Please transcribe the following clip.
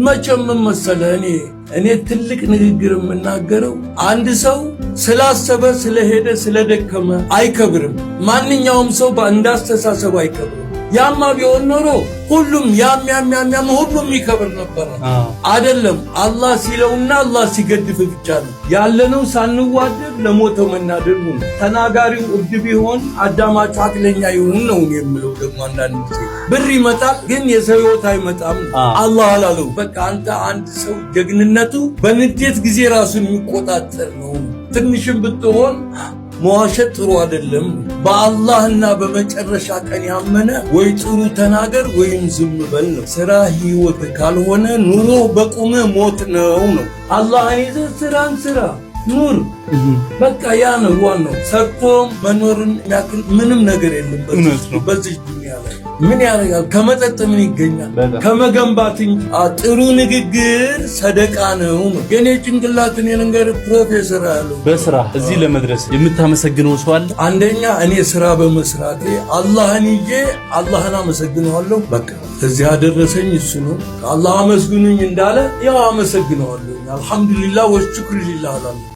መቼም መሰለህ እኔ ትልቅ ንግግር የምናገረው አንድ ሰው ስላሰበ ስለሄደ ስለደከመ አይከብርም። ማንኛውም ሰው እንዳስተሳሰቡ አይከብርም። ያማ ቢሆን ኖሮ ሁሉም ያም ሁሉም ይከብር ነበር። አይደለም አላህ ሲለውና አላህ ሲገድፍ ብቻ ነው ያለነው። ሳንዋደድ ለሞተው መናደድ ነው። ተናጋሪው እብድ ቢሆን አዳማጩ አቅለኛ ይሁን ነው የምለው። ደግሞ አንዳንድ ጊዜ ብር ይመጣል ግን የሰው ሕይወት አይመጣም። አላህ አላለው። በቃ አንተ አንድ ሰው ጀግንነቱ በንዴት ጊዜ ራሱን የሚቆጣጠር ነው። ትንሽም ብትሆን መዋሸት ጥሩ አይደለም። በአላህና በመጨረሻ ቀን ያመነ ወይ ጥሩ ተናገር ወይም ዝም በል ነው። ስራ ህይወት ካልሆነ ኑሮ በቁም ሞት ነው። አላህን ይዘህ ስራን ስራ ኑር። በቃ ያ ነው ዋናው። ሰርቶ መኖርን ያክል ምንም ነገር የለም በዚህ ዱንያ ላይ። ምን ያደርጋል? ከመጠጥ ምን ይገኛል? ከመገንባት ጥሩ ንግግር ሰደቃ ነው። የኔ ጭንቅላትን የነገር ፕሮፌሰር ያለው በስራ እዚህ ለመድረስ የምታመሰግነው ሰው አለ? አንደኛ እኔ ስራ በመስራቴ አላህን ይዤ አላህን አመሰግነዋለሁ። በቃ እዚህ ያደረሰኝ እሱ ነው። አላህ አመስግኑኝ እንዳለ ያው አመሰግነዋለሁ። አልሐምዱሊላህ ወሽክሩ ሊላህ አላህ